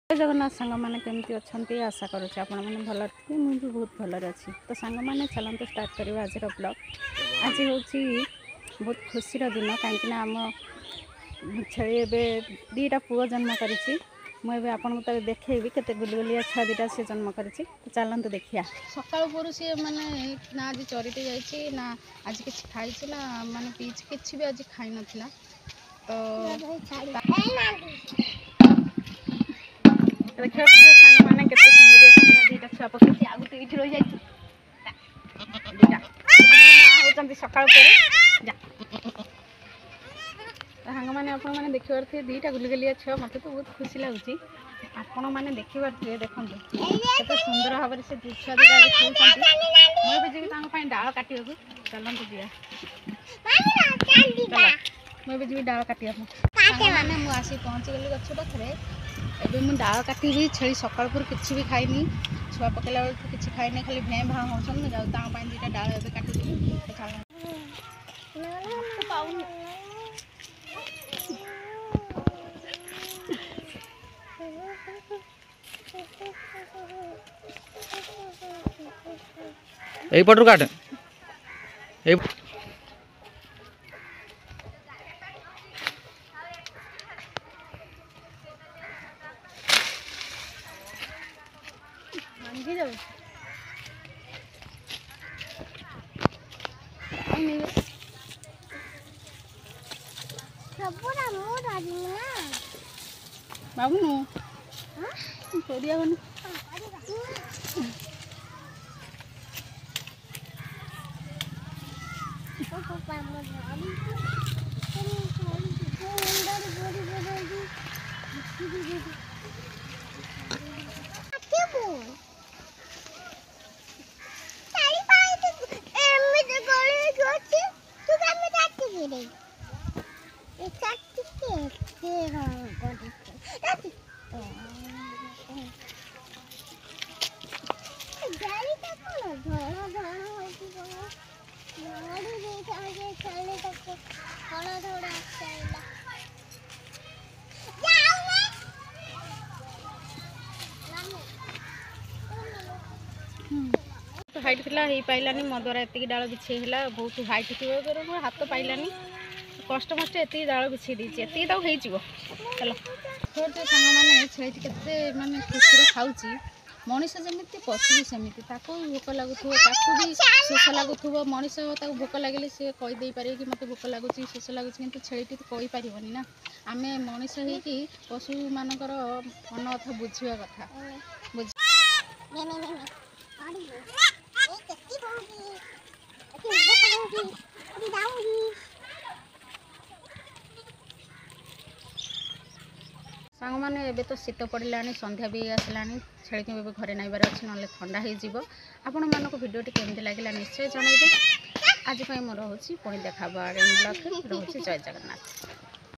जय जगन्नाथ सांग मैंने केमती अच्छा आशा करुच्छे आपण मैंने भल मुझे भी बहुत भलरे अच्छी तो सांग मैंने चलते स्टार्ट करवा आज ब्लॉग। आज हूँ बहुत खुशी दिन कहीं आम छेली एवं दीटा पुओ जन्म करी मुझे आपको तो देखी केते गुलगुलिया छुआ दीटा सी जन्म करी तो चलते देखिया सकाल पर सी मैंने ना आज चरीते जाइए ना आज कि खाई ना माने पीछ कि भी आज खाई ना तो देखिए सांग मैंने केते सुंदरिया सुंदरिया दीटा छुआ पकड़ी आगु तो ये रही जाइए सकाल सांग मैंने आप देखिए दीटा गुलगुलिया छुआ मत तो बहुत खुशी लगुच आपण मैंने देखिए देखो केते सुंदर भाव से छुआ दीटा खेलते मुझे डाल काटा चलते जा मुझे जी डाल काटा मैंने मुझे आसी पहुँची गली गछ पाखे एवं मुझे डाल काटी छेली सकाल पर किसी भी खाईनी छुआ पकड़ा बेलू किसी खाईनी खाली भें भाँ हो जाऊँ दीटा डाल ए काटुची पटू काट भांगी जाऊ बाबू नु छोड़िया बनी हाइट थिला ही पाइलानी मो द्वारा एति डाल बिछेला बहुत हाइट थी हाथ पाइलानी कष्ट मस्ट एति डाल बिछे दी एति तो हो चलो छोटे सांग मैंने छेली केते माने खुशी खाऊची मनीष जमी पशु भी सेमती भोक लगुव भी शोष लगुव मनीष भोक लगे सी कहीदे पारे कि मत भोक लगुच शोष लगुच कि छेली तो कहीपरि ना आम मनीष हो पशु मानकर मन कथा बुझा कथा बुझ सांग मैंने एबे तो शीत पड़ा संध्या भी आसला छेली को घरे नाइबार अच्छे ना ठंडा हो आपण मानक भिडियोटी केमती लगे निश्चय जनइबे आज मोर हूँ पुणी देखा ब्लॉग रोचे जय जगन्नाथ।